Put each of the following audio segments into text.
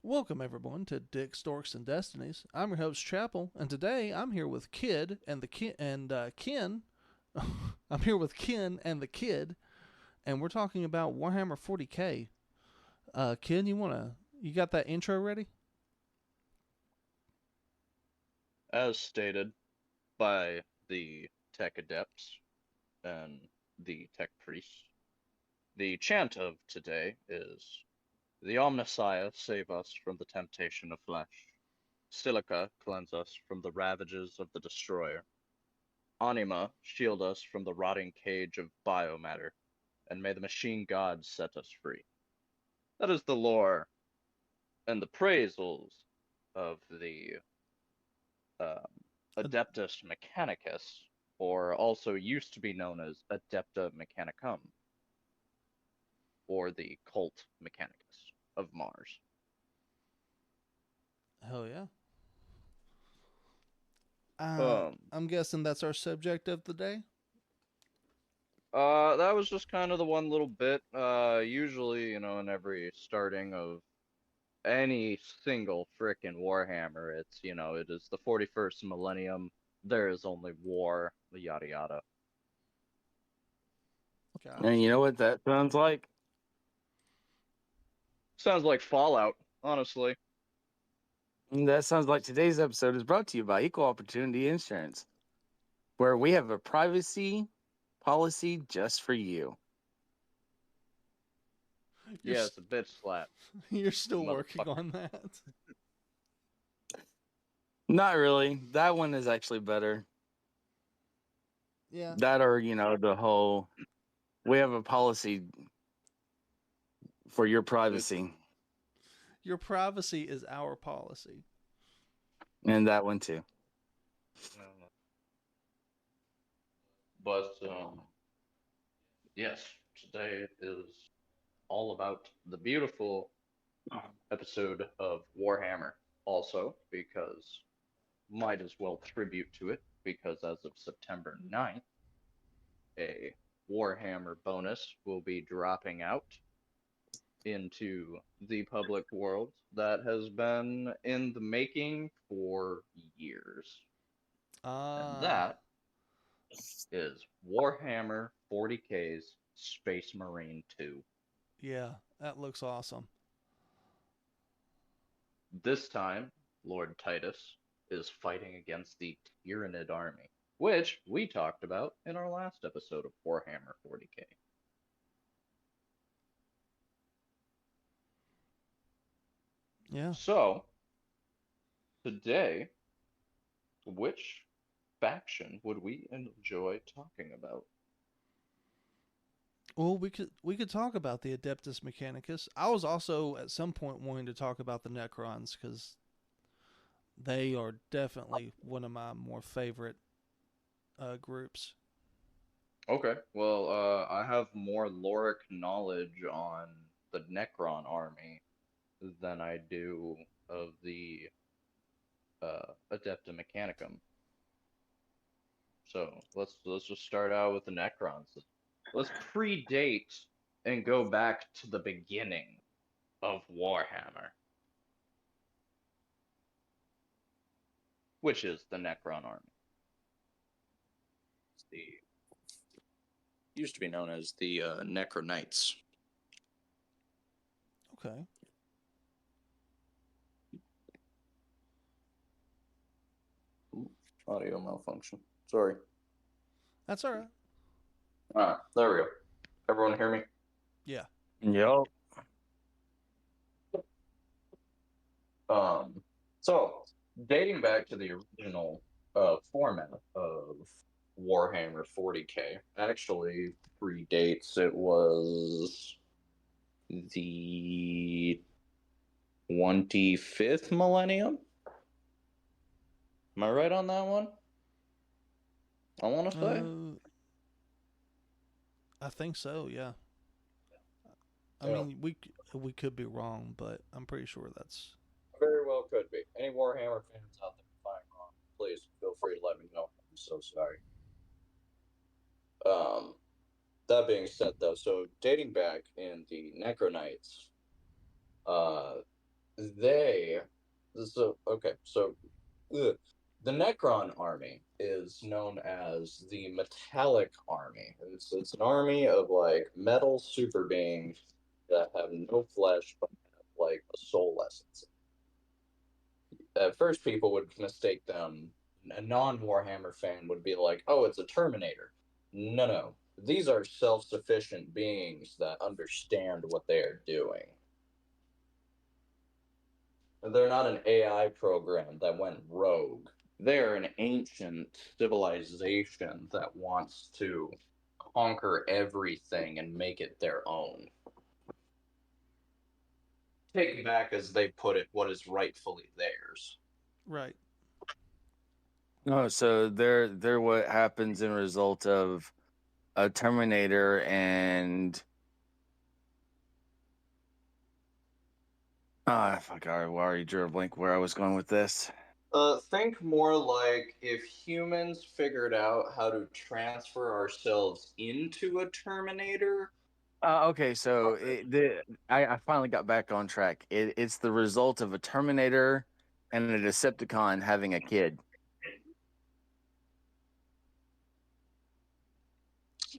Welcome everyone to Dick Storks and Destinies. I'm your host Chapel, and today I'm here with Kid and the Kid and Ken. I'm here with Ken and the Kid, and we're talking about Warhammer 40K. Ken, you got that intro ready? As stated by the tech adepts and the tech priests, the chant of today is the Omnissiah save us from the temptation of flesh. Silica cleanse us from the ravages of the destroyer. Anima shield us from the rotting cage of biomatter, and may the machine gods set us free. That is the lore and the praisals of the um, Uh, Adeptus Mechanicus, or also used to be known as Adepta Mechanicum, or the Cult Mechanicus of Mars. hell yeah. Um, I'm guessing that's our subject of the day. that was just kind of the one little bit. Usually, in every starting of any single frickin' Warhammer, it is the 41st millennium. There is only war, yada yada. And you Gotcha. know what that sounds like? Sounds like Fallout, honestly. That sounds like today's episode is brought to you by Equal Opportunity Insurance, where we have a privacy policy just for you. You're Yeah, it's a bitch slap, you're still working motherfucker. on that. Not really. That one is actually better. Yeah. That or, the whole we have a policy for your It's privacy. Your privacy is our policy. And that one too. But yes, today is all about the beautiful episode of Warhammer. Also, because might as well tribute to it, because as of September 9th, a Warhammer bonus will be dropping out into the public world that has been in the making for years. And Ah, that is Warhammer 40K's Space Marine 2. yeah, that looks awesome. This time, Lord Titus is fighting against the Tyranid army, which we talked about in our last episode of Warhammer 40K. Yeah. So, today, which faction would we enjoy talking about? Well, we could talk about the Adeptus Mechanicus. I was also at some point wanting to talk about the Necrons because they are definitely one of my more favorite groups. Okay, well, I have more loric knowledge on the Necron army than I do of the Adepta Mechanicum. So let's just start out with the Necrons. Let's predate and go back to the beginning of Warhammer, which is the Necron army. It's the used to be known as the Necronites. Okay. Ooh, audio malfunction. Sorry. That's all right. There we go. Everyone hear me? Yeah. Yep. So dating back to the original format of Warhammer 40K actually predates. It was the 25th millennium. Am I right on that one? I want to say. Uh, I think so. Yeah. I Yeah, mean, we could be wrong, but I'm pretty sure that's. very well could be. Any Warhammer fans out there, if I'm wrong, please feel free to let me know. I'm so sorry. Um, that being said, though, so dating back in the Necronites, uh, ugh. The Necron army is known as the Metallic Army. It's an army of like metal super beings that have no flesh but have like a soul essence. At first, people would mistake them. A non-Warhammer fan would be like, "Oh, it's a Terminator." No, no. These are self-sufficient beings that understand what they are doing. They're not an AI program that went rogue. They're an ancient civilization that wants to conquer everything and make it their own. Take back, as they put it, what is rightfully theirs. Right. Oh, so they're what happens in result of a Terminator and fuck, I already drew a blank where I was going with this. Think more like if humans figured out how to transfer ourselves into a Terminator. Okay, so I finally got back on track. It's the result of a Terminator and a Decepticon having a kid.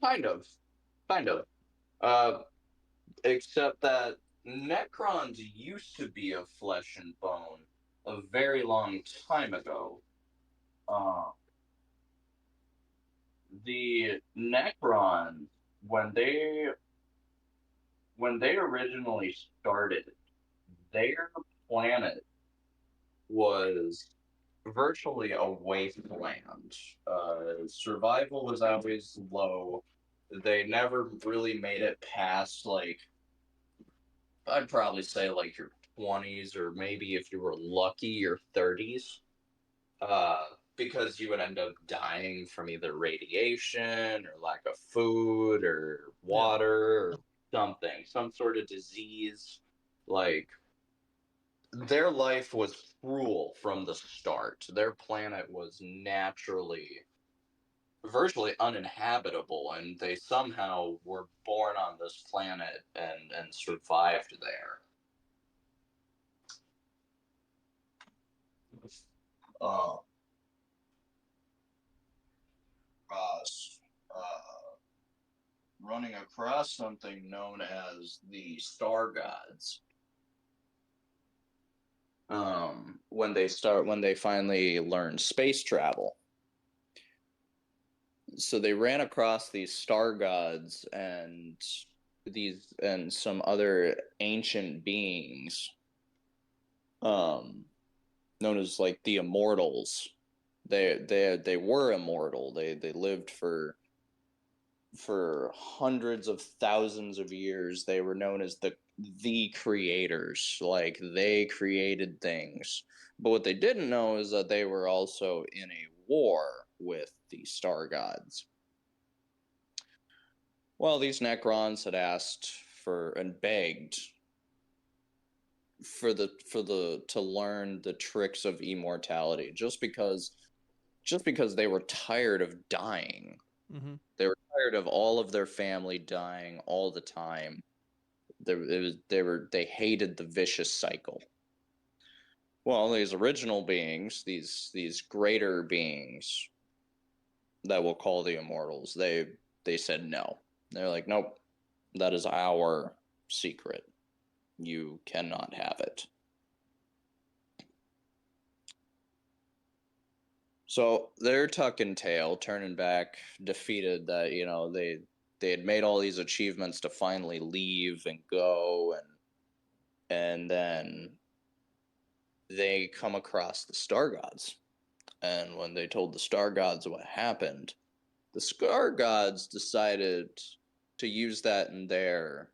Kind of. Except that Necrons used to be of flesh and bone a very long time ago. The Necrons, when they originally started, their planet was virtually a wasteland. Survival was always low. They never really made it past, like, I'd probably say like your 20s, or maybe if you were lucky, your 30s. Because you would end up dying from either radiation or lack of food or water or something, some sort of disease. Like, their life was cruel from the start. Their planet was naturally virtually uninhabitable, and they somehow were born on this planet and survived there. Uh, Running across something known as the Star Gods. When they finally learned space travel. So they ran across these Star Gods and some other ancient beings, known as like the Immortals. They were immortal. They lived for hundreds of thousands of years. They were known as the creators. Like, they created things. But what they didn't know is that they were also in a war with the Star Gods. Well, these Necrons had asked for and begged to learn the tricks of immortality, just because they were tired of dying. Mm-hmm. They were tired of all of their family dying all the time. They hated the vicious cycle. Well, these original beings, these greater beings that we'll call the Immortals, they said no. They're like, nope, that is our secret. You cannot have it. So they're tucking tail, turning back, defeated that, they had made all these achievements to finally leave and go, and then they come across the Star Gods. And when they told the Star Gods what happened, the Star Gods decided to use that in their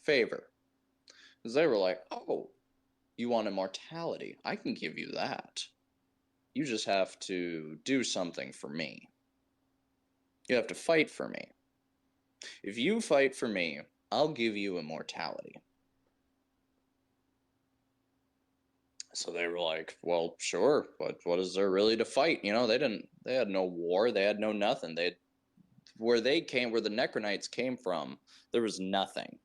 favor. Because they were like, oh, you want immortality? I can give you that. You just have to do something for me. You have to fight for me. If you fight for me, I'll give you immortality. So they were like, well, sure, but what is there really to fight? They had no war, they had no nothing. Where the Necronites came from, there was nothing.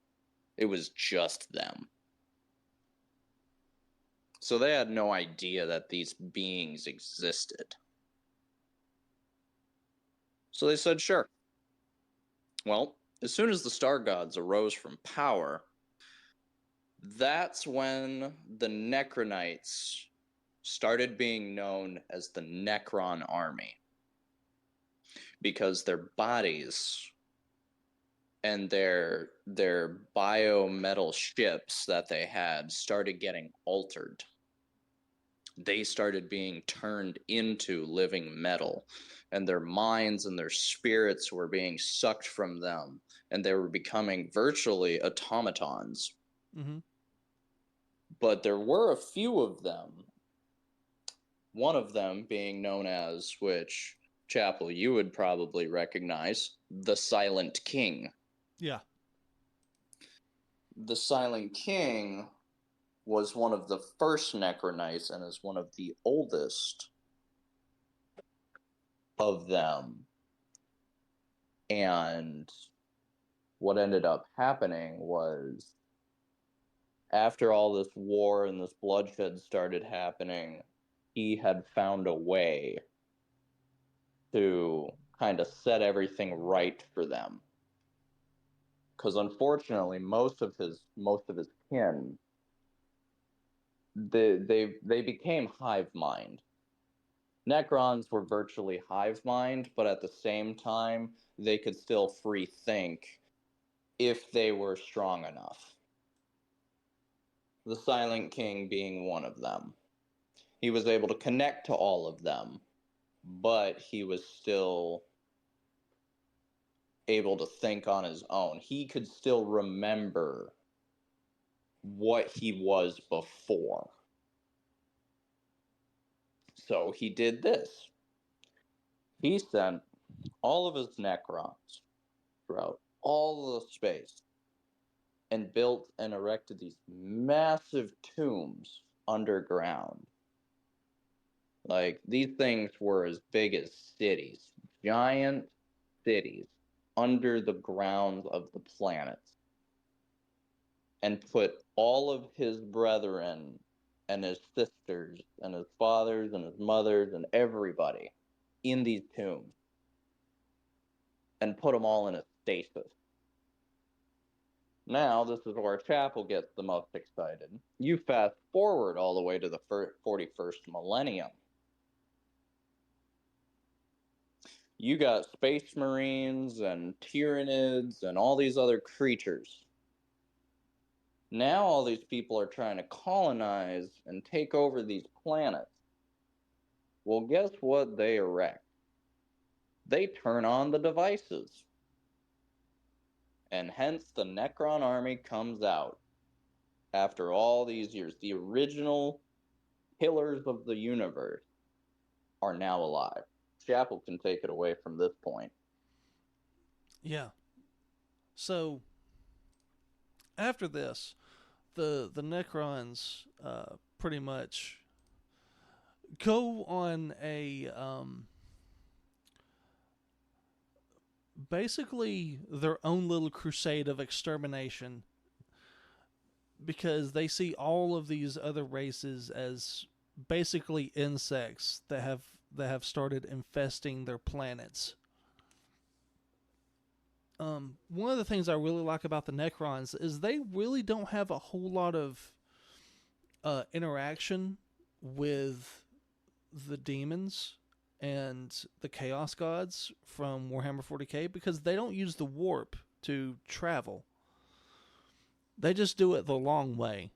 It was just them. So they had no idea that these beings existed. So they said, sure. Well, as soon as the star gods arose from power, that's when the Necronites started being known as the Necron army. Because their bodies and their biometal ships that they had started getting altered. They started being turned into living metal, and their minds and their spirits were being sucked from them, and they were becoming virtually automatons. Mm-hmm. But there were a few of them, one of them being known as, which, Chapel, you would probably recognize, the Silent King. Yeah. The Silent King was one of the first Necronites and is one of the oldest of them. And what ended up happening was, after all this war and this bloodshed started happening, he had found a way to kind of set everything right for them. Because unfortunately, most of his kin, they became hive mind. Necrons were virtually hive mind, but at the same time, they could still free think if they were strong enough. The Silent King being one of them. He was able to connect to all of them, but he was still able to think on his own. He could still remember what he was before. So he did this. He sent all of his Necrons throughout all the space and built and erected these massive tombs underground. Like, these things were as big as cities, giant cities under the ground of the planet, and put all of his brethren and his sisters and his fathers and his mothers and everybody in these tombs and put them all in a stasis. Now, this is where Chapel gets the most excited. You fast forward all the way to the 41st millennium. You got space marines and Tyranids and all these other creatures. Now all these people are trying to colonize and take over these planets. Well, guess what they erect? They turn on the devices. And hence the Necron army comes out after all these years. The original pillars of the universe are now alive. Chapel can take it away from this point. Yeah. So after this, the Necrons pretty much go on a basically their own little crusade of extermination, because they see all of these other races as basically insects that have started infesting their planets. One of the things I really like about the Necrons is they really don't have a whole lot of interaction with the demons and the Chaos Gods from Warhammer 40k, because they don't use the warp to travel. They just do it the long way.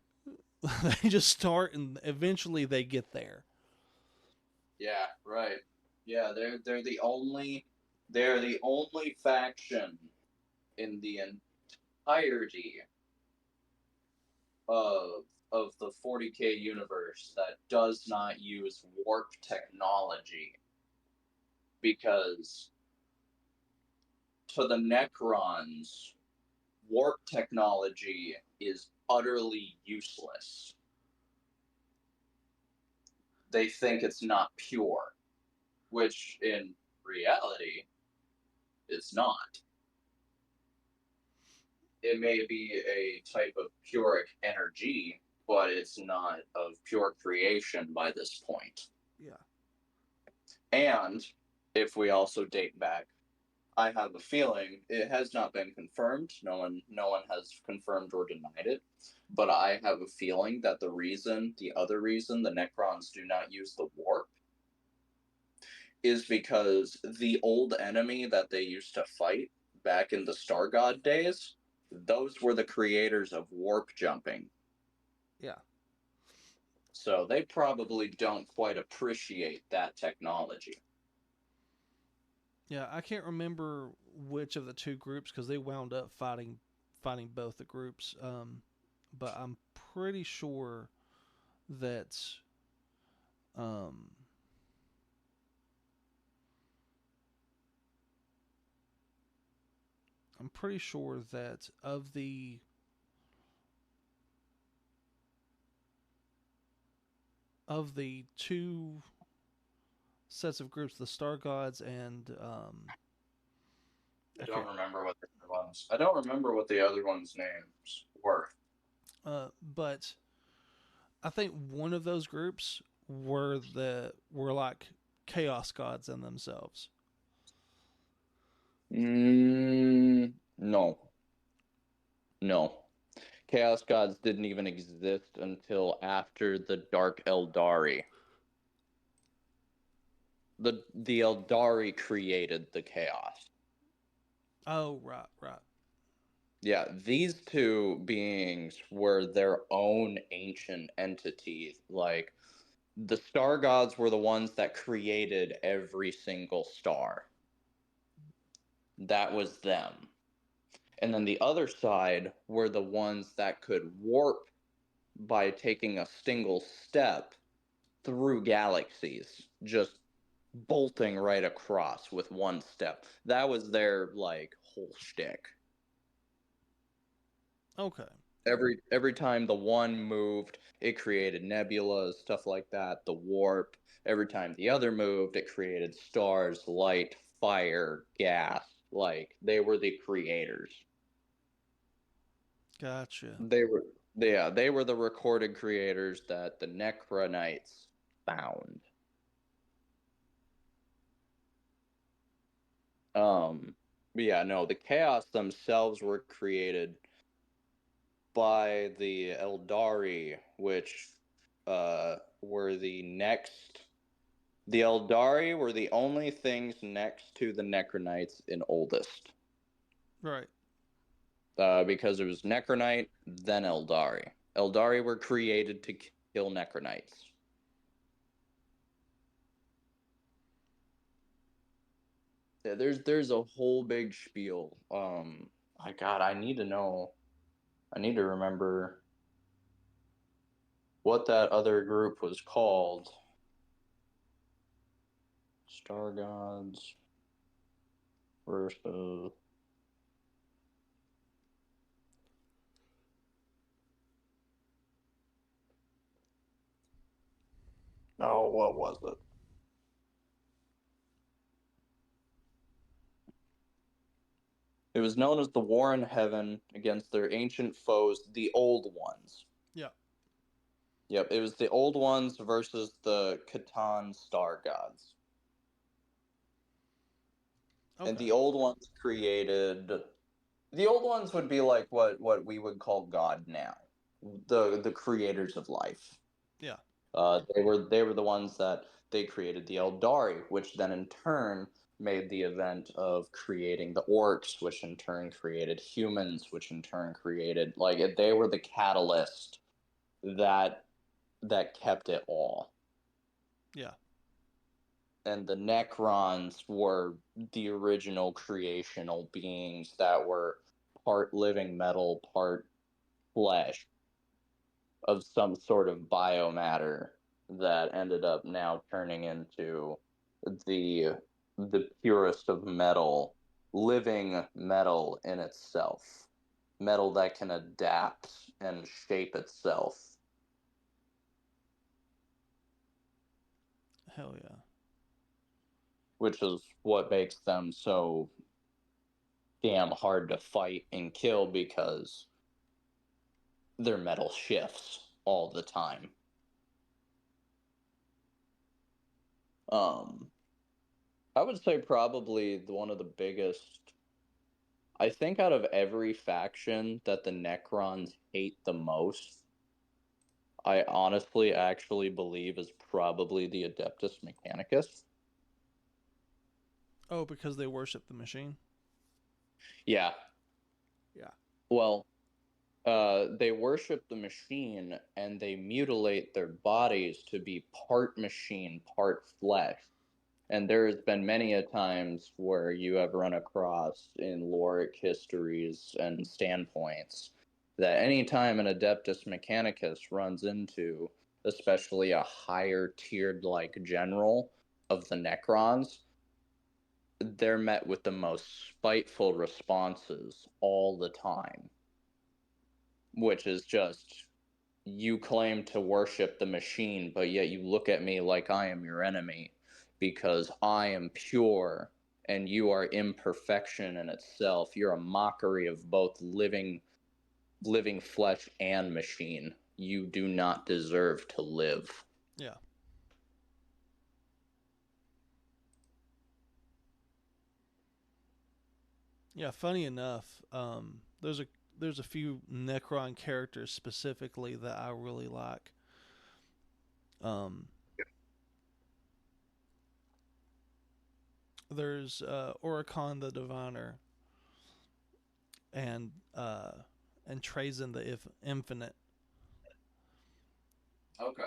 They just start and eventually they get there. Yeah, right. Yeah, they're the only faction in the entirety of the 40k universe that does not use warp technology, because to the Necrons, warp technology is utterly useless. They think it's not pure, which in reality, it's not. It may be a type of puric energy, but it's not of pure creation by this point. Yeah. And if we also date back, I have a feeling it has not been confirmed. No one has confirmed or denied it. But I have a feeling that the other reason the Necrons do not use the warp is because the old enemy that they used to fight back in the Star God days, those were the creators of warp jumping. Yeah. So they probably don't quite appreciate that technology. Yeah, I can't remember which of the two groups because they wound up fighting both the groups. But I'm pretty sure that um, of the two sets of groups, the Star Gods and I don't remember what the other ones. I don't remember what the other ones' names were. But I think one of those groups were like chaos gods in themselves. No. Chaos gods didn't even exist until after the Dark Eldari. The Eldari created the chaos. Oh, right. Yeah, these two beings were their own ancient entities. Like, the star gods were the ones that created every single star. That was them. And then the other side were the ones that could warp by taking a single step through galaxies, just bolting right across with one step. That was their, like, whole shtick. Okay. Every time the one moved, it created nebulas, stuff like that, the warp. Every time the other moved, it created stars, light, fire, gas. Like, they were the creators. Gotcha. They were they were the recorded creators that the Necronites found. But yeah, no, the chaos themselves were created by the Eldari, which were the next. The Eldari were the only things next to the Necronites in oldest. Right. Because it was Necronite, then Eldari. Eldari were created to kill Necronites. Yeah, there's a whole big spiel. I need to know. I need to remember what that other group was called. Star Gods versus. Oh, what was it? It was known as the War in Heaven against their ancient foes, the Old Ones. Yeah. Yep, it was the Old Ones versus the Catan Star Gods. Okay. And the Old Ones created. The Old Ones would be like what we would call God now, the creators of life. Yeah. They were the ones that they created the Eldari, which then in turn made the event of creating the orcs, which in turn created humans, which in turn created they were the catalyst that kept it all. Yeah. And the Necrons were the original creational beings that were part living metal, part flesh of some sort of biomatter that ended up now turning into the purest of metal, living metal in itself, metal that can adapt and shape itself. Hell yeah. Which is what makes them so damn hard to fight and kill, because their metal shifts. all the time. I would say probably one of the biggest. I think out of every faction that the Necrons hate the most, I honestly actually believe is probably the Adeptus Mechanicus. Oh, because they worship the machine. Yeah. Yeah. Well, they worship the machine and they mutilate their bodies to be part machine, part flesh. And there has been many a times where you have run across in loric histories and standpoints that any time an Adeptus Mechanicus runs into, especially a higher tiered like general of the Necrons, they're met with the most spiteful responses all the time, which is just, you claim to worship the machine, but yet you look at me like I am your enemy because I am pure and you are imperfection in itself. You're a mockery of both living flesh and machine. You do not deserve to live. Yeah. Yeah, funny enough, there's a few Necron characters specifically that I really like. Um, there's Oricon the Diviner and Trazen the Infinite. Okay.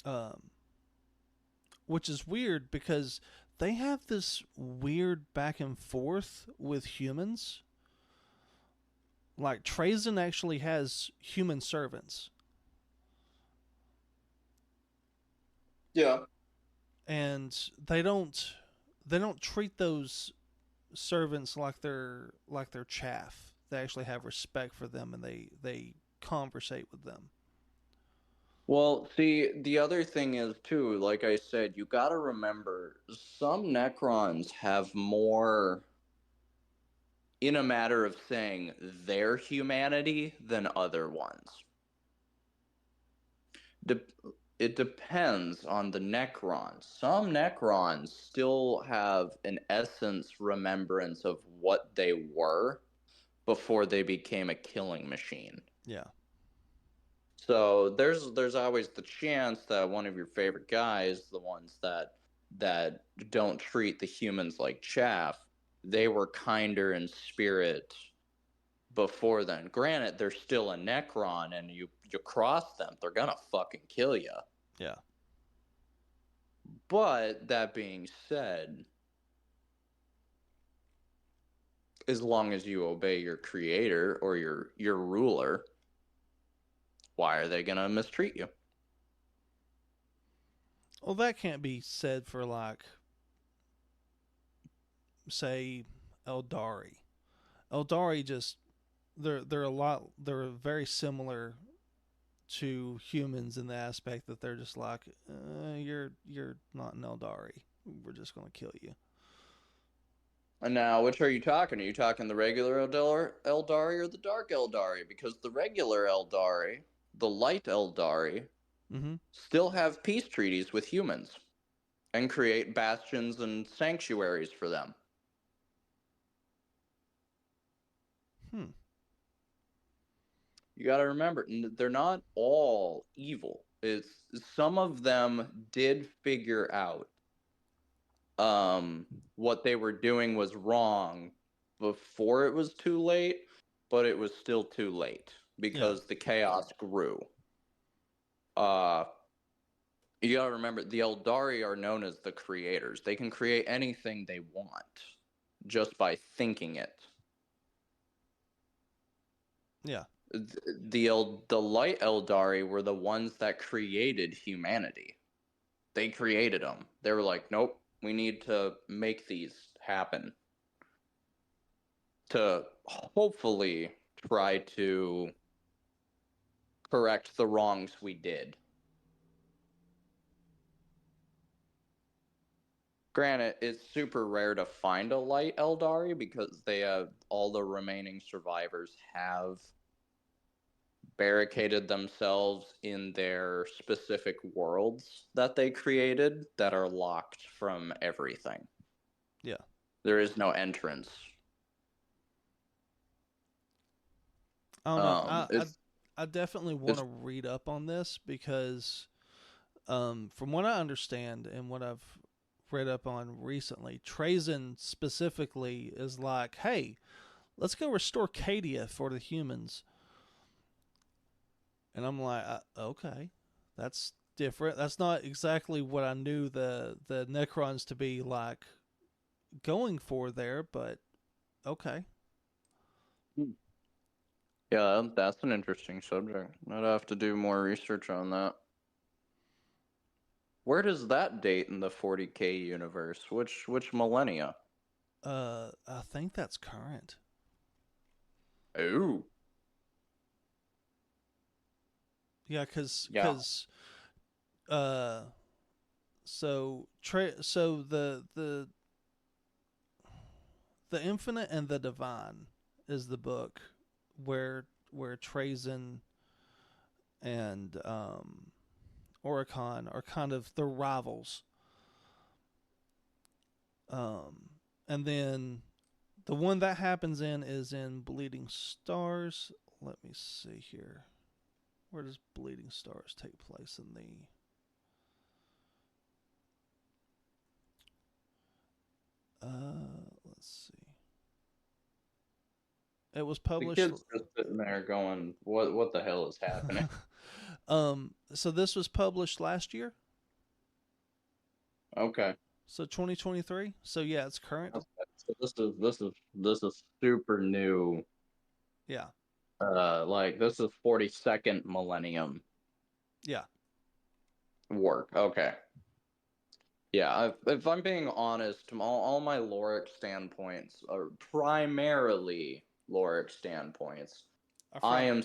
Um, which is weird because they have this weird back and forth with humans. Like Trazen actually has human servants. Yeah. And they don't treat those servants like they're chaff. They actually have respect for them and they conversate with them. Well, see, the other thing is too, like I said, you gotta remember some Necrons have more in a matter of saying their humanity than other ones. De- it depends on the Necrons. Some Necrons still have an essence remembrance of what they were before they became a killing machine. Yeah. So there's always the chance that one of your favorite guys, the ones that don't treat the humans like chaff, they were kinder in spirit before then. Granted, they're still a Necron, and you cross them, they're gonna fucking kill you. Yeah. But that being said, as long as you obey your creator or your ruler, why are they gonna mistreat you? Well, that can't be said for like say Eldari. Eldari just they're very similar to humans in the aspect that they're just like you're not an Eldari. We're just gonna kill you. And now, which are you talking? Are you talking the regular Eldari or the Dark Eldari? Because the regular Eldari, the Light Eldari, Mm-hmm. still have peace treaties with humans and create bastions and sanctuaries for them. Hmm. You got to remember, they're not all evil. It's some of them did figure out what they were doing was wrong before it was too late, but it was still too late Yeah. because the chaos grew. Uh you gotta remember the Eldari are known as the creators. They can create anything they want just by thinking it. Yeah. The Light Eldari were the ones that created humanity. They created them. They were like, nope, we need to make these happen to hopefully try to correct the wrongs we did. Granted, it's super rare to find a Light Eldari because they have all the remaining survivors have barricaded themselves in their specific worlds that they created that are locked from everything. Yeah. There is no entrance. I don't know. I definitely want to read up on this because, from what I understand and what I've read up on recently, Trazen specifically is like, hey, let's go restore Cadia for the humans. And I'm like, okay, that's different. That's not exactly what I knew the Necrons to be like going for there, but okay. Yeah, that's an interesting subject. I'd have to do more research on that. Where does that date in the 40K universe? Which millennia? I think that's current. Ooh. Yeah, because so the Infinite and the Divine is the book where Trazen and Oricon are kind of the rivals. And then the one that happens in is in Bleeding Stars. Let me see here. Where does Bleeding Stars take place in the... let's see. It was published... The kids just sitting there going, what the hell is happening? So this was published last year? Okay. So 2023? So yeah, it's current. So this is super new. Yeah. Like this is 42nd millennium. Yeah. Work. Okay. Yeah, if I'm being honest, all my Loric standpoints are primarily Loric standpoints. I am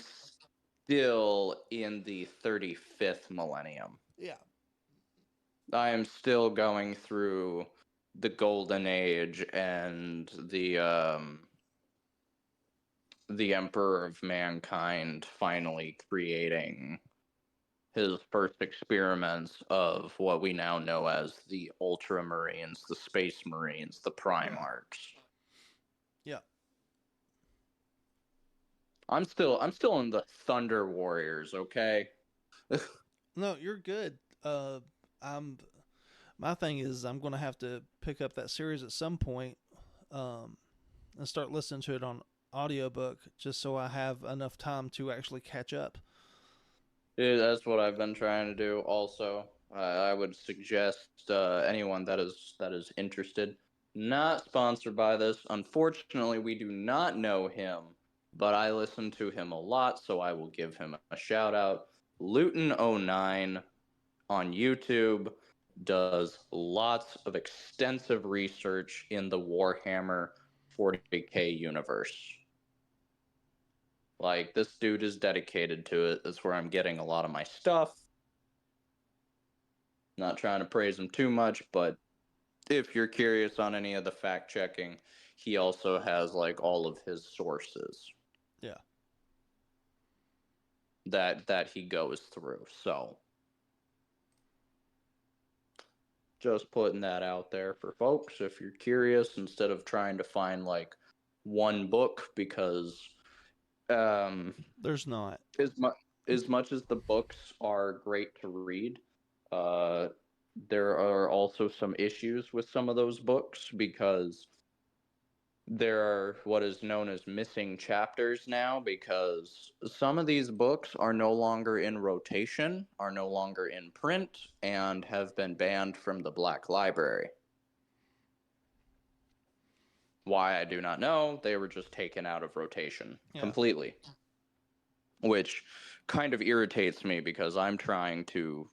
still in the 35th millennium. Yeah. I am still going through the Golden Age and the Emperor of Mankind finally creating his first experiments of what we now know as the Ultramarines, the Space Marines, the Primarchs. Yeah. I'm still in the Thunder Warriors, okay? No, you're good. My thing is I'm going to have to pick up that series at some point, and start listening to it on audiobook just so I have enough time to actually catch up. Yeah, that's what I've been trying to do also. I would suggest anyone that is interested, not sponsored by this. Unfortunately, we do not know him, but I listen to him a lot, so I will give him a shout out. Luton09 on YouTube does lots of extensive research in the Warhammer 40K universe. Like, this dude is dedicated to it. That's where I'm getting a lot of my stuff. Not trying to praise him too much, but if you're curious on any of the fact checking, he also has like all of his sources. Yeah. That he goes through. So just putting that out there for folks if you're curious, instead of trying to find like one book, because there's not as much as the books are great to read, there are also some issues with some of those books, because there are what is known as missing chapters now, because some of these books are no longer in rotation, are no longer in print, and have been banned from the Black Library. Why, I do not know. They were just taken out of rotation completely. Which kind of irritates me, because I'm trying to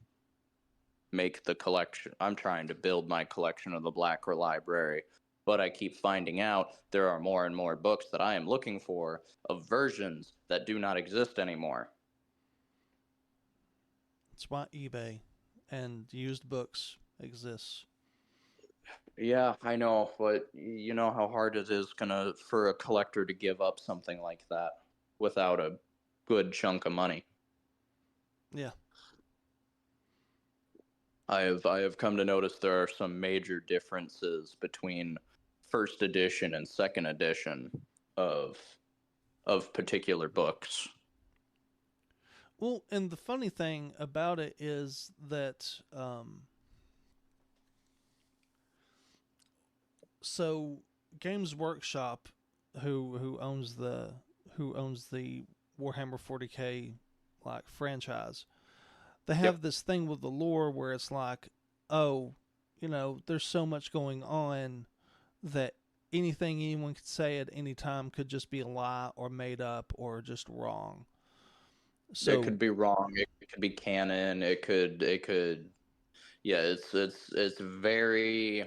make the collection. I'm trying to build my collection of the Black Library, but I keep finding out there are more and more books that I am looking for of versions that do not exist anymore. That's why eBay and used books exists. Yeah, I know, but you know how hard it is for a collector to give up something like that without a good chunk of money. Yeah. I have come to notice there are some major differences between first edition and second edition of particular books. Well, and the funny thing about it is that so Games Workshop, who owns the Warhammer 40K like franchise, they have this thing with the lore where it's like, oh, there's so much going on that anything anyone could say at any time could just be a lie or made up or just wrong. So it could be wrong. It could be canon. It could. Yeah, it's very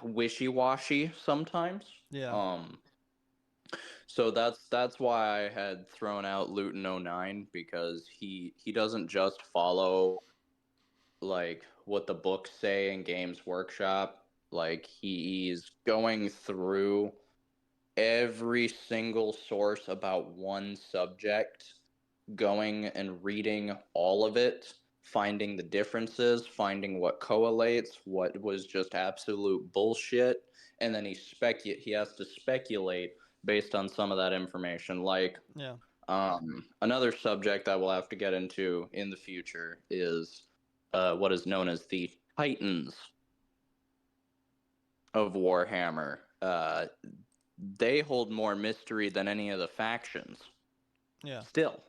wishy-washy sometimes. yeah. So that's why I had thrown out Luton 09, because he doesn't just follow like what the books say in Games Workshop. Like he's going through every single source about one subject, going and reading all of it, finding the differences, finding what correlates, what was just absolute bullshit, and then he has to speculate based on some of that information. Like, Yeah. another subject that we'll have to get into in the future is what is known as the Titans of Warhammer. They hold more mystery than any of the factions. Yeah. Still,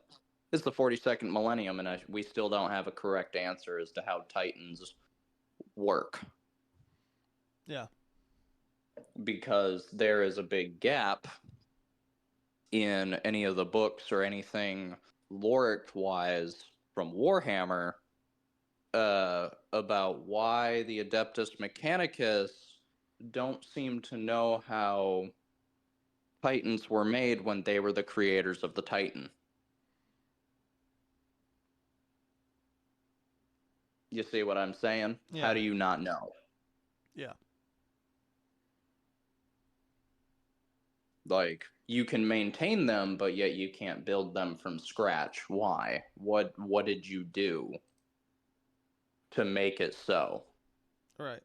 it's the 42nd millennium, and we still don't have a correct answer as to how Titans work. Yeah. Because there is a big gap in any of the books or anything lore-wise from Warhammer about why the Adeptus Mechanicus don't seem to know how Titans were made when they were the creators of the Titan. You see what I'm saying? Yeah. How do you not know? Yeah. Like, you can maintain them, but yet you can't build them from scratch. Why? What did you do to make it so? Right.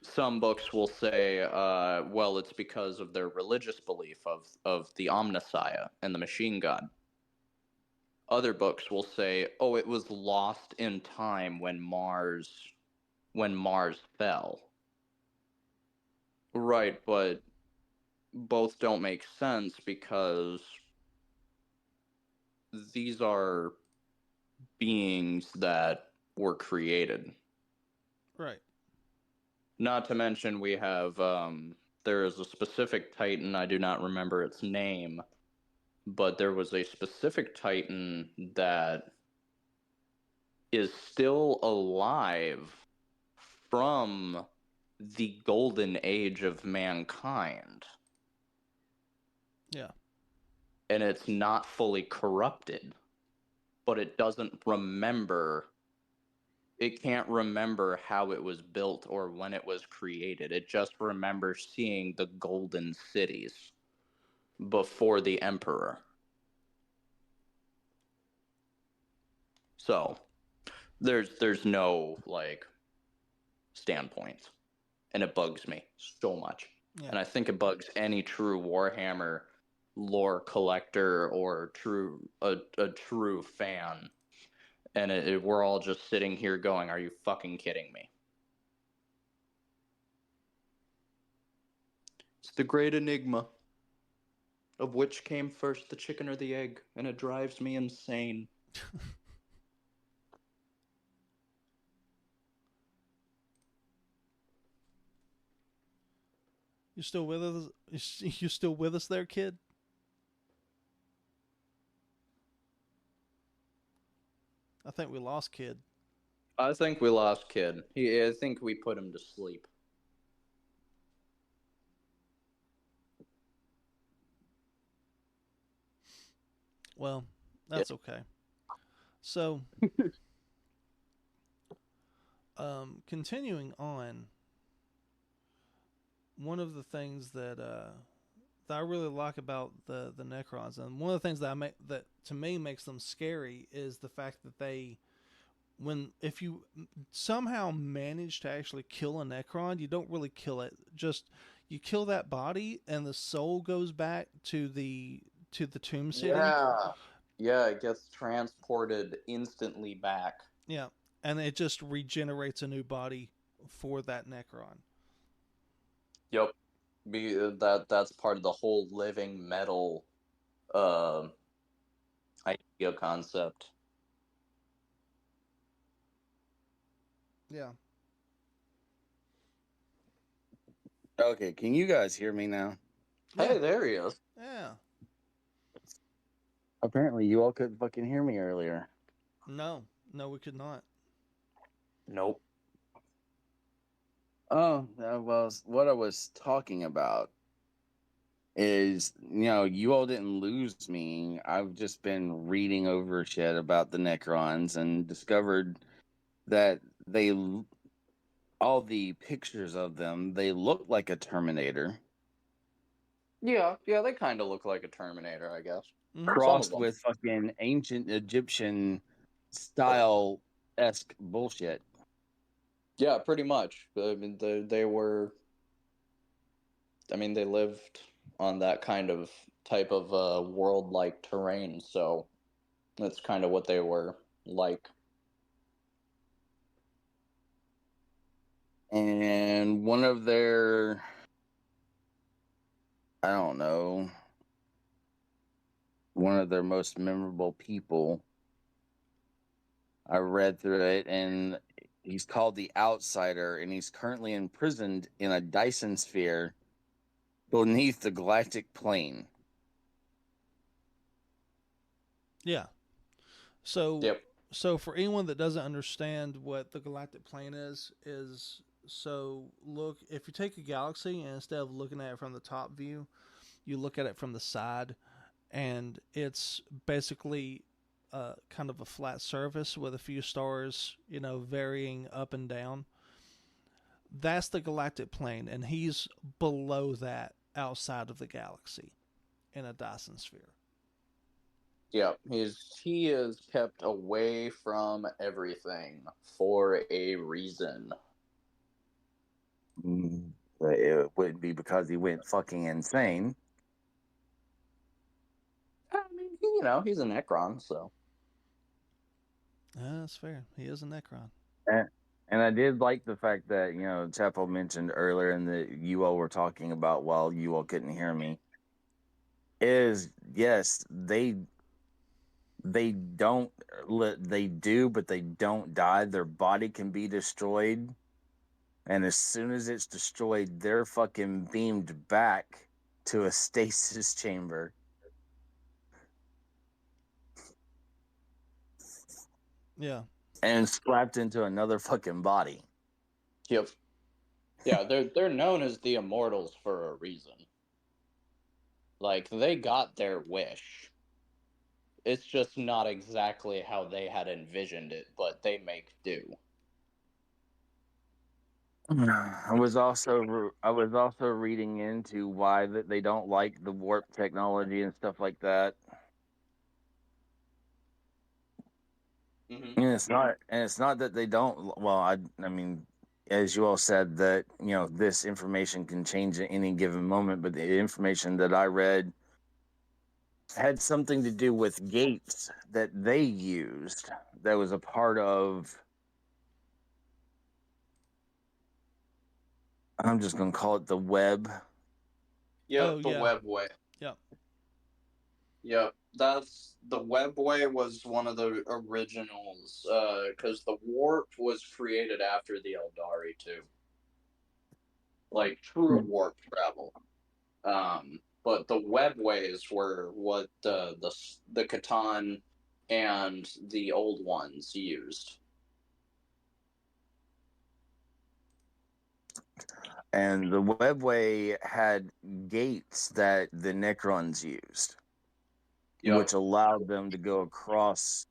Some books will say, well, it's because of their religious belief of the Omnissiah and the Machine God. Other books will say, oh, it was lost in time when Mars fell. Right, but both don't make sense because these are beings that were created. Right. Not to mention we have there is a specific Titan, I do not remember its name, but there was a specific Titan that is still alive from the golden age of mankind. Yeah. And it's not fully corrupted, but it doesn't remember. It can't remember how it was built or when it was created. It just remembers seeing the golden cities before the Emperor. So there's no like standpoint, and it bugs me so much. Yeah. And I think it bugs any true Warhammer lore collector or a true fan. And we're all just sitting here going, are you fucking kidding me? It's the great enigma of which came first, the chicken or the egg, and it drives me insane. You still with us? You still with us there, kid? I think we lost kid. I think we lost Kid. I think we put him to sleep. Well, that's okay. So, continuing on, one of the things that that I really like about the Necrons, and one of the things that to me makes them scary is the fact that if you somehow manage to actually kill a Necron, you don't really kill it. Just you kill that body, and the soul goes back to the tomb city. Yeah, it gets transported instantly back. Yeah, and it just regenerates a new body for that Necron. Yep. That's part of the whole living metal idea concept. Yeah. Okay, can you guys hear me now? Hey, there he is. Yeah. Apparently, you all couldn't fucking hear me earlier. No, we could not. Nope. Oh, well, what I was talking about is, you all didn't lose me. I've just been reading over shit about the Necrons and discovered that all the pictures of them, they look like a Terminator. Yeah, they kind of look like a Terminator, I guess. Mhm. Crossed with fucking ancient Egyptian style-esque bullshit. Yeah, pretty much. I mean, they were. I mean, they lived on that kind of type of world-like terrain, so that's kind of what they were like. And one of their, I don't know, one of their most memorable people, I read through it, and he's called the Outsider, and he's currently imprisoned in a Dyson sphere beneath the galactic plane. Yeah. So Yep. So for anyone that doesn't understand what the galactic plane is so look, if you take a galaxy and instead of looking at it from the top view, you look at it from the side, and it's basically kind of a flat surface with a few stars, varying up and down. That's the galactic plane, and he's below that outside of the galaxy in a Dyson sphere. Yeah, he is kept away from everything for a reason. It wouldn't be because he went fucking insane. I mean, he's a Necron, so. That's fair. He is a Necron. And I did like the fact that, Chapel mentioned earlier, and that you all were talking about while you all couldn't hear me, is yes, they don't, they do, but they don't die. Their body can be destroyed. And as soon as it's destroyed, they're fucking beamed back to a stasis chamber. Yeah. And slapped into another fucking body. Yep. Yeah, they're known as the Immortals for a reason. Like, they got their wish. It's just not exactly how they had envisioned it, but they make do. I was also reading into why that they don't like the warp technology and stuff like that. Mm-hmm. And it's not that they don't. Well, I mean, as you all said, that this information can change at any given moment. But the information that I read had something to do with gates that they used. That was a part of. I'm just gonna call it the web. Yep, the webway. Yep. Yep, that's the webway was one of the originals, because the warp was created after the Eldari too, like true warp travel. But the webways were what the Catan and the old ones used. And the webway had gates that the Necrons used, which allowed them to go across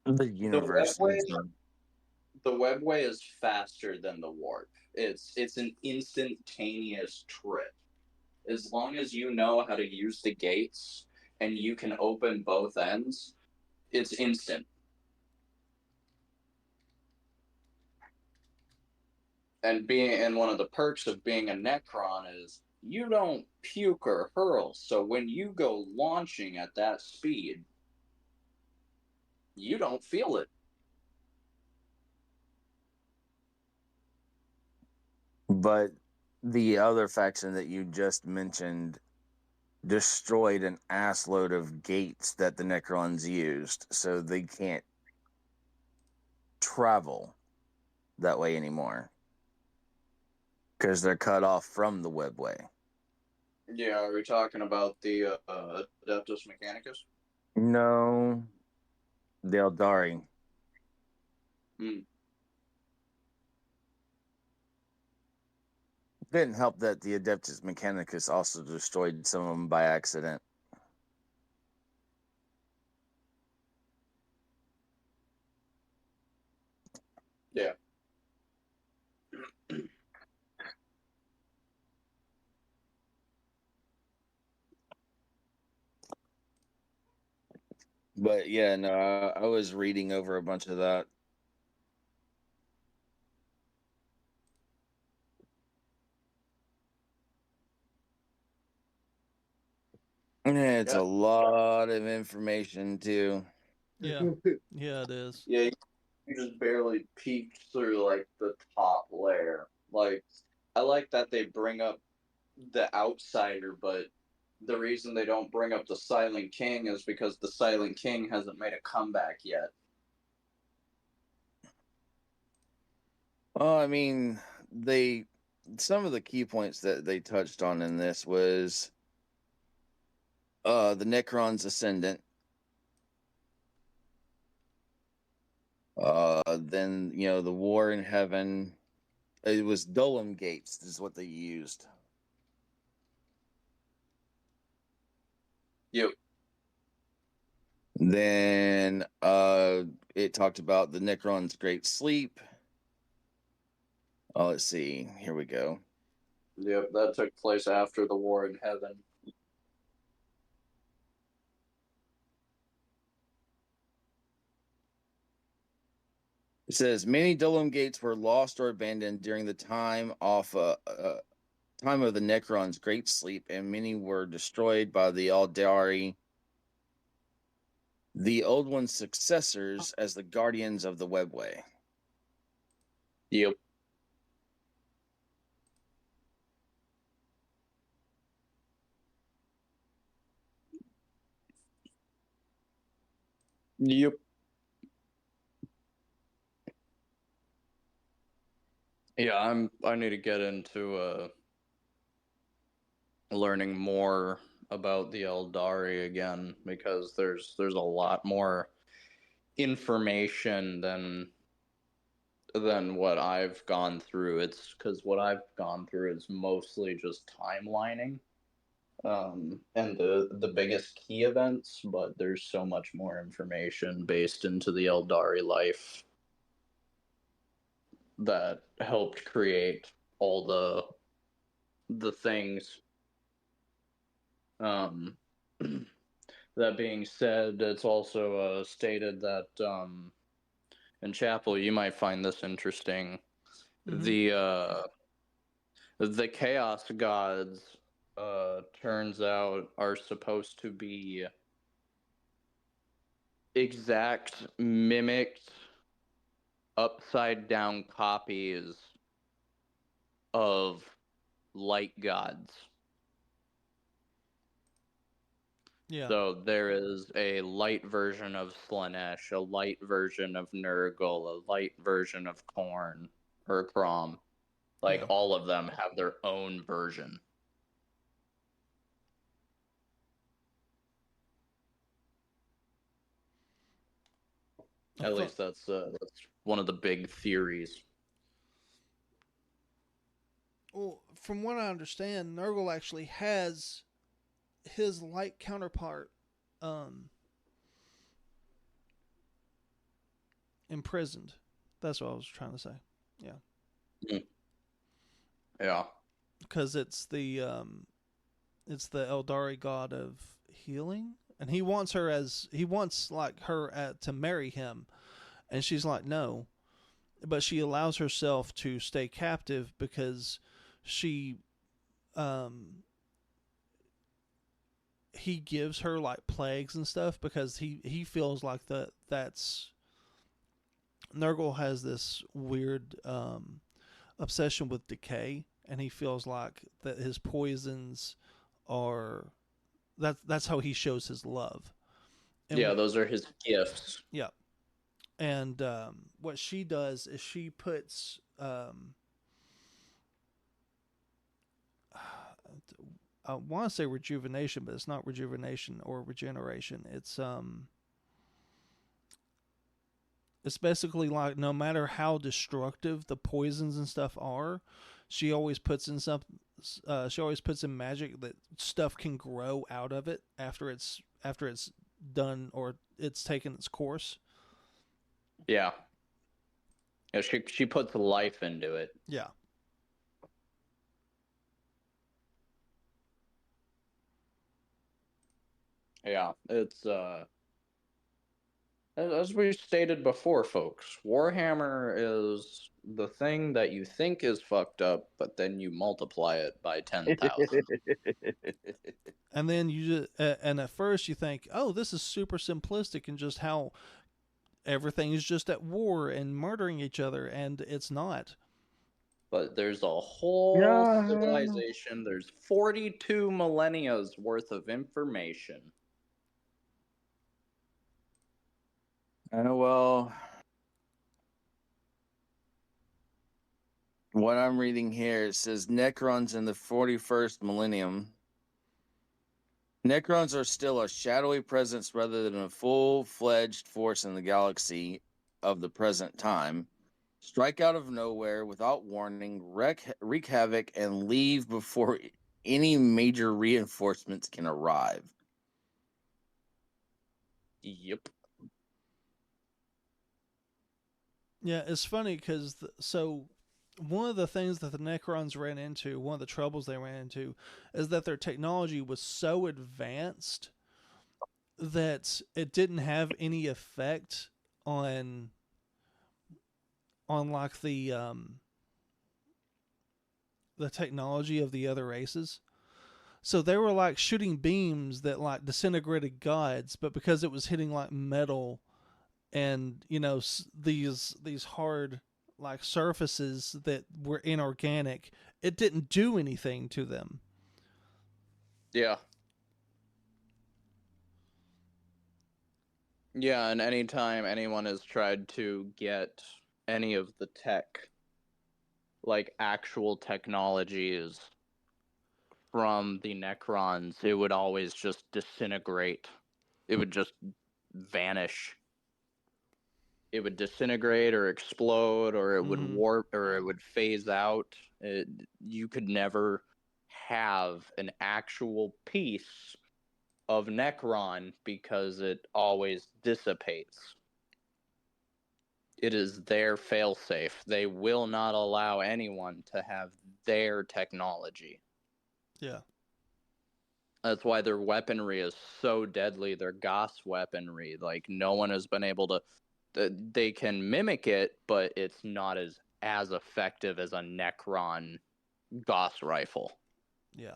the universe. the webway is faster than the warp. It's an instantaneous trip. As long as you know how to use the gates and you can open both ends, it's instant. And one of the perks of being a Necron is you don't puke or hurl. So when you go launching at that speed, you don't feel it. But the other faction that you just mentioned destroyed an assload of gates that the Necrons used, so they can't travel that way anymore because they're cut off from the webway. Yeah, are we talking about the Adeptus Mechanicus? No, the Eldari. Didn't help that the Adeptus Mechanicus also destroyed some of them by accident. Yeah. But yeah, no, I was reading over a bunch of that. It's a lot of information too. Yeah. Yeah, it is. Yeah, you just barely peeked through like the top layer. Like, I like that they bring up the outsider, but the reason they don't bring up the Silent King is because the Silent King hasn't made a comeback yet. Well, I mean, some of the key points that they touched on in this was the Necron's Ascendant. Then, the War in Heaven. It was Dolem Gates is what they used. Yep. Then it talked about the Necron's Great Sleep. Oh, let's see. Here we go. Yep, that took place after the War in Heaven. It says many Dolem Gates were lost or abandoned during the time of the Necron's Great Sleep, and many were destroyed by the Eldari, the Old One's successors, as the guardians of the webway. Yep. Yep. Yeah, I need to get into learning more about the Eldari again, because there's a lot more information than what I've gone through. It's because what I've gone through is mostly just timelining, and the biggest key events, but there's so much more information based into the Eldari life that helped create all the things. That being said, it's also stated that in Chapel, you might find this interesting. Mm-hmm. The Chaos Gods, turns out, are supposed to be exact mimicked upside down copies of light gods. Yeah. So there is a light version of Slanesh, a light version of Nurgle, a light version of Khorne or Crom. Like, Yeah. all of them have their own version. At least that's one of the big theories. Well, from what I understand, Nurgle actually has his light counterpart imprisoned That's what I was trying to say. Yeah. Because it's the Eldari god of healing, and he wants like her to marry him, and she's like no, but she allows herself to stay captive because she he gives her like plagues and stuff because he feels like that's Nurgle has this weird obsession with decay, and he feels like that his poisons are that's how he shows his love. And yeah, those are his gifts. yeah, and what she does is she puts I want to say rejuvenation, but it's not rejuvenation or regeneration. It's basically like no matter how destructive the poisons and stuff are, she always puts in she always puts in magic that stuff can grow out of it after it's done or it's taken its course. Yeah. Yeah, she puts life into it. Yeah. Yeah, it's as we stated before, folks, Warhammer is the thing that you think is fucked up, but then you multiply it by 10,000. And then and at first you think, oh, this is super simplistic and just how everything is just at war and murdering each other, and it's not. But there's a whole civilization. There's 42 millennia's worth of information. Well, what I'm reading here, it says Necrons in the 41st millennium. Necrons are still a shadowy presence rather than a full-fledged force in the galaxy of the present time. Strike out of nowhere without warning, wreak havoc, and leave before any major reinforcements can arrive. Yep. Yeah, it's funny because one of the things that the Necrons ran into, one of the troubles they ran into, is that their technology was so advanced that it didn't have any effect on like the technology of the other races. So they were like shooting beams that like disintegrated gods, but because it was hitting like metal and these hard like surfaces that were inorganic, it didn't do anything to them. Yeah. Yeah, and anytime anyone has tried to get any of the tech, like actual technologies from the Necrons, it would always just disintegrate. It would just vanish. It would disintegrate or explode, or it would warp, or it would phase out. You could never have an actual piece of Necron because it always dissipates. It is their failsafe. They will not allow anyone to have their technology. Yeah. That's why their weaponry is so deadly. Their Goss weaponry, like no one has been able to. They can mimic it, but it's not as effective as a Necron Goss rifle. Yeah.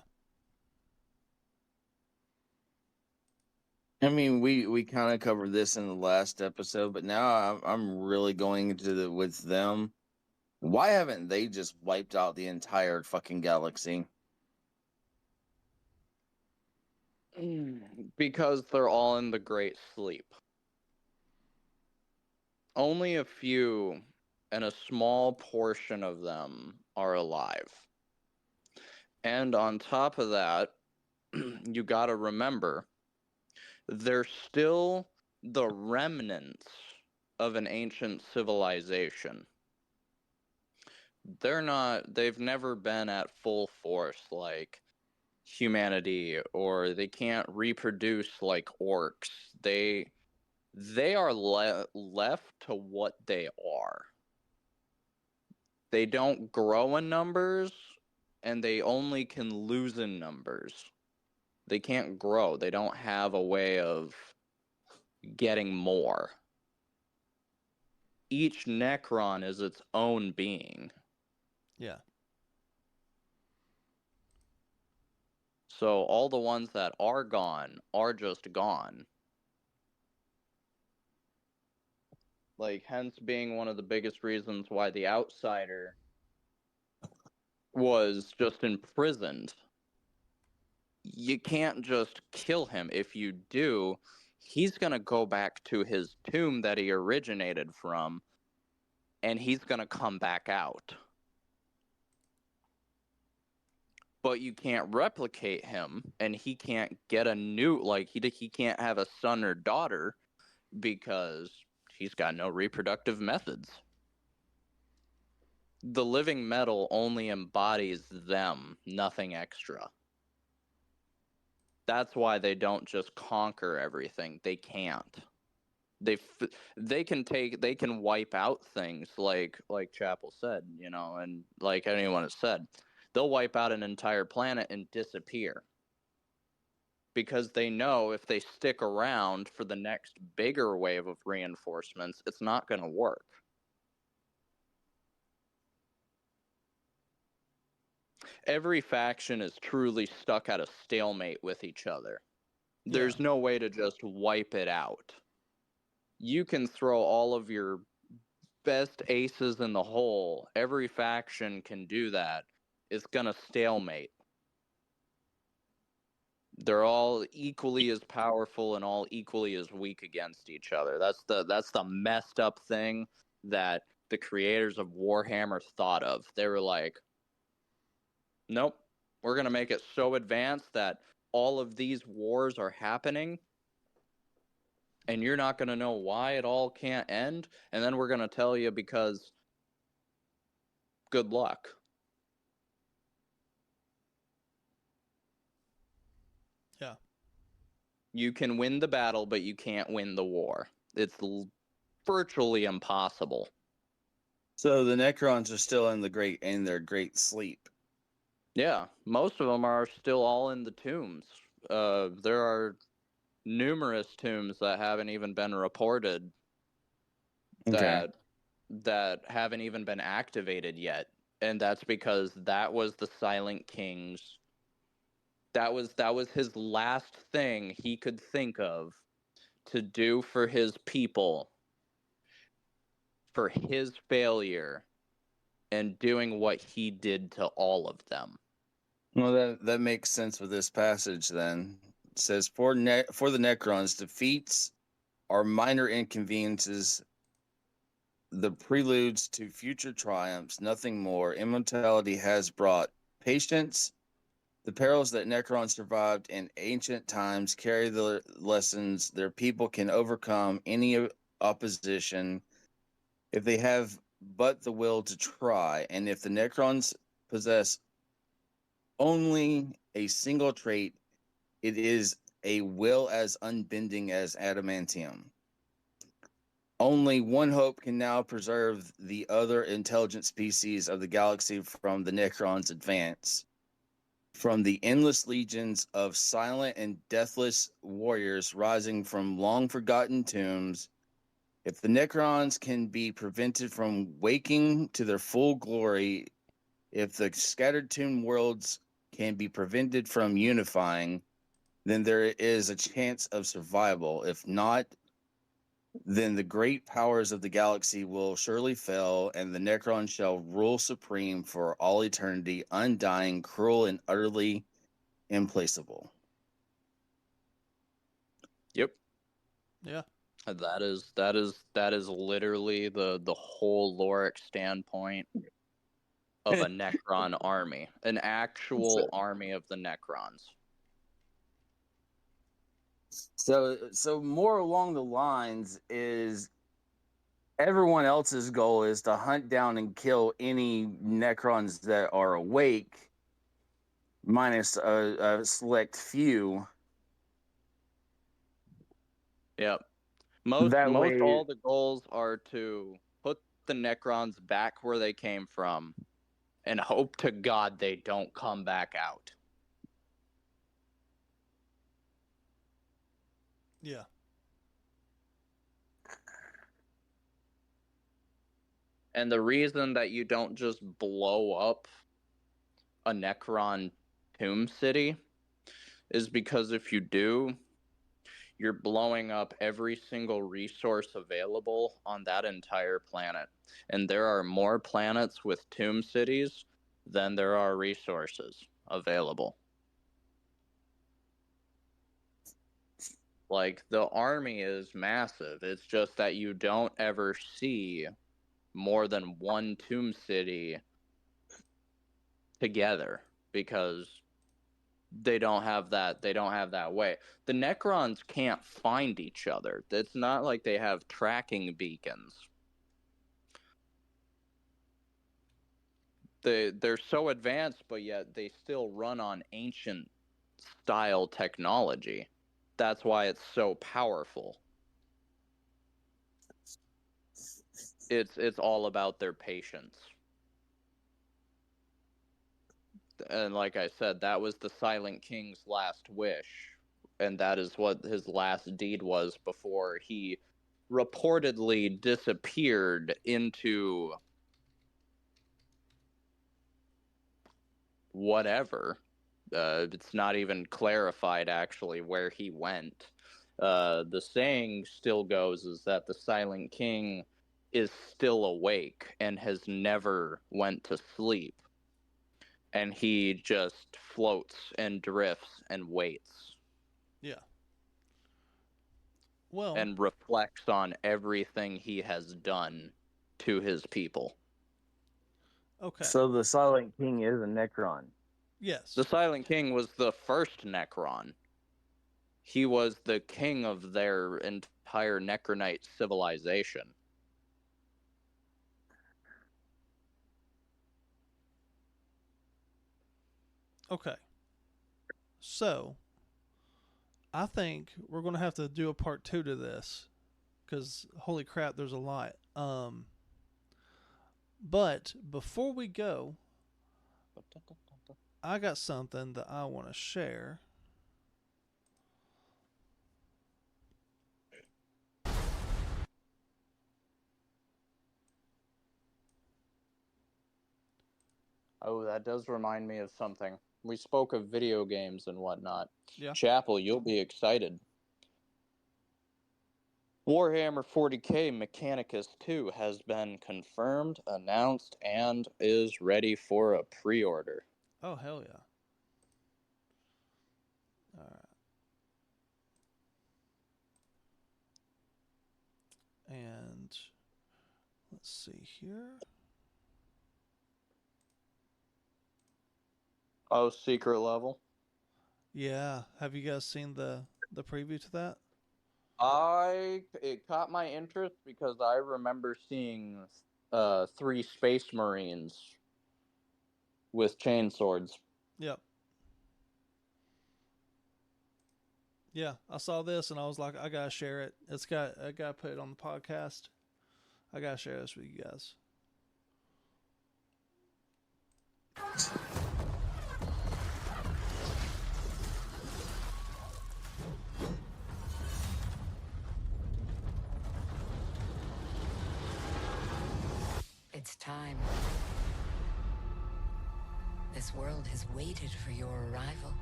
I mean, we kind of covered this in the last episode, but now I'm really going into with them. Why haven't they just wiped out the entire fucking galaxy? Because they're all in the Great Sleep. Only a few and a small portion of them are alive. And on top of that, you gotta remember, they're still the remnants of an ancient civilization. They've never been at full force like humanity, or they can't reproduce like orcs. They are left to what they are. They don't grow in numbers, and they only can lose in numbers. They can't grow. They don't have a way of getting more. Each Necron is its own being. Yeah. So all the ones that are gone are just gone. Like, hence being one of the biggest reasons why the Outsider was just imprisoned. You can't just kill him. If you do, he's going to go back to his tomb that he originated from, and he's going to come back out. But you can't replicate him, and he can't get a new, like, he can't have a son or daughter because he's got no reproductive methods. The living metal only embodies them, nothing extra. That's why they don't just conquer everything. They can't. They can wipe out things like Chapel said, you know, and like anyone has said. They'll wipe out an entire planet and disappear. Because they know if they stick around for the next bigger wave of reinforcements, it's not going to work. Every faction is truly stuck at a stalemate with each other. There's no way to just wipe it out. You can throw all of your best aces in the hole. Every faction can do that. It's gonna stalemate. They're all equally as powerful and all equally as weak against each other. That's the messed up thing that the creators of Warhammer thought of. They were like, nope, we're going to make it so advanced that all of these wars are happening and you're not going to know why it all can't end. And then we're going to tell you because good luck. Yeah. You can win the battle, but you can't win the war. It's virtually impossible. So the Necrons are still in their great sleep. Yeah, most of them are still all in the tombs. There are numerous tombs that haven't even been reported that haven't even been activated yet, and that's because that was the Silent King's. That was his last thing he could think of to do for his people, for his failure, and doing what he did to all of them. Well, that makes sense with this passage then. It says, for the Necrons, defeats are minor inconveniences, the preludes to future triumphs, nothing more. Immortality has brought patience. The perils that Necrons survived in ancient times carry the lessons their people can overcome any opposition if they have but the will to try. And if the Necrons possess only a single trait, it is a will as unbending as adamantium. Only one hope can now preserve the other intelligent species of the galaxy from the Necrons' advance. From the endless legions of silent and deathless warriors rising from long-forgotten tombs, if the Necrons can be prevented from waking to their full glory, if the scattered tomb worlds can be prevented from unifying, then there is a chance of survival. If not, then the great powers of the galaxy will surely fail, and the Necron shall rule supreme for all eternity, undying, cruel, and utterly implacable. Yep. Yeah. That is literally the whole loric standpoint of a Necron army, an actual army of the Necrons. So more along the lines is everyone else's goal is to hunt down and kill any Necrons that are awake, minus a select few. Yep. Most way, all the goals are to put the Necrons back where they came from and hope to God they don't come back out. Yeah. And the reason that you don't just blow up a Necron tomb city is because if you do, you're blowing up every single resource available on that entire planet. And there are more planets with tomb cities than there are resources available. Like, the army is massive. It's just that you don't ever see more than one tomb city together because they don't have that way. The Necrons can't find each other. It's not like they have tracking beacons. They're so advanced, but yet they still run on ancient style technology. That's why it's so powerful. It's all about their patience. And like I said, that was the Silent King's last wish. And that is what his last deed was before he reportedly disappeared into whatever. It's not even clarified actually where he went. The saying still goes is that the Silent King is still awake and has never went to sleep. And he just floats and drifts and waits. Yeah. Well, and reflects on everything he has done to his people. Okay. So the Silent King is a Necron. Yes. The Silent King was the first Necron. He was the king of their entire Necronite civilization. Okay. So, I think we're going to have to do a part 2 to this because holy crap, there's a lot. But before we go, I got something that I want to share. Oh, that does remind me of something. We spoke of video games and whatnot. Yeah. Chapel, you'll be excited. Warhammer 40k Mechanicus 2 has been confirmed, announced, and is ready for a pre-order. Oh, hell yeah. All right. And let's see here. Oh, secret level? Yeah. Have you guys seen the preview to that? It caught my interest because I remember seeing 3 Space Marines with chainswords. Yep. Yeah, I saw this and I was like, I gotta share it. I gotta put it on the podcast. I gotta share this with you guys. It's time. This world has waited for your arrival.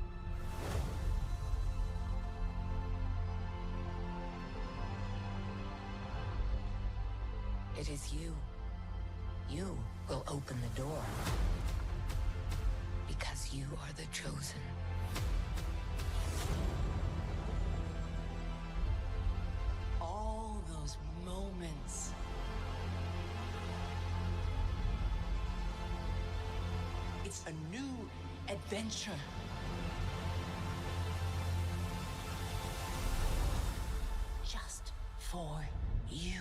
It is you. You will open the door. Because you are the chosen. All those moments. It's a new adventure. Just for you.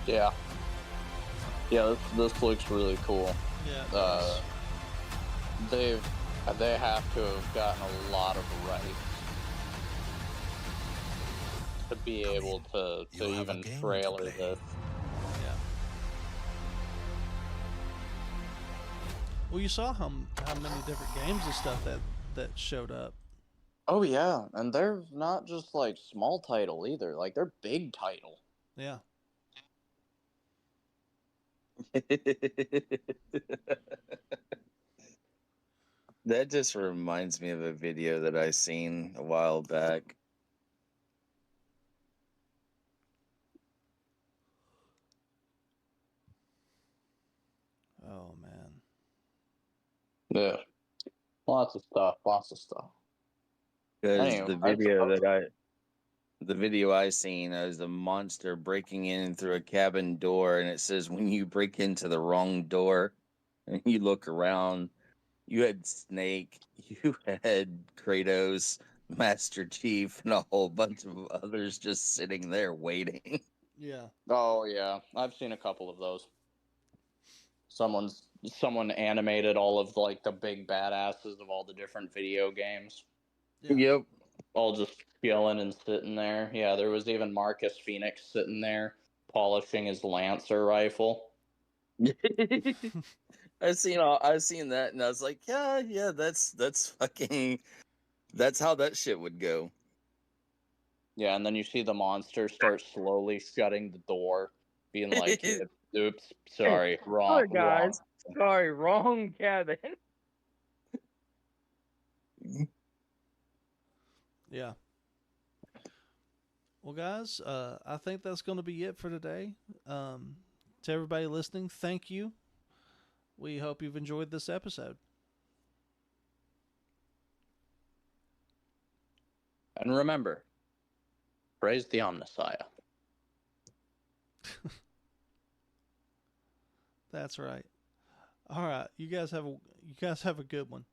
Yeah. Yeah, this looks really cool. Yeah. they have to have gotten a lot of rights to be able to even trailer this. Yeah. Well, you saw how many different games and stuff that showed up. Oh yeah, and they're not just like small title either. Like they're big title. Yeah. That just reminds me of a video that I seen a while back. Oh man. Yeah, lots of stuff. Because Anyway, I suppose. the video I seen is a monster breaking in through a cabin door, and it says when you break into the wrong door and you look around, you had Snake, you had Kratos, Master Chief, and a whole bunch of others just sitting there waiting. Yeah. Oh yeah, I've seen a couple of those. Someone animated all of like the big badasses of all the different video games, Yeah. Yep. all just chilling and sitting there. Yeah, there was even Marcus Phoenix sitting there polishing his Lancer rifle. I've seen that, and I was like, yeah, that's fucking, that's how that shit would go. Yeah, and then you see the monster start slowly shutting the door, being like, "Oops, sorry, wrong." Sorry, wrong cabin. Yeah. Well, guys, I think that's going to be it for today. To everybody listening, thank you. We hope you've enjoyed this episode. And remember, praise the Omnissiah. That's right. All right, you guys have a good one.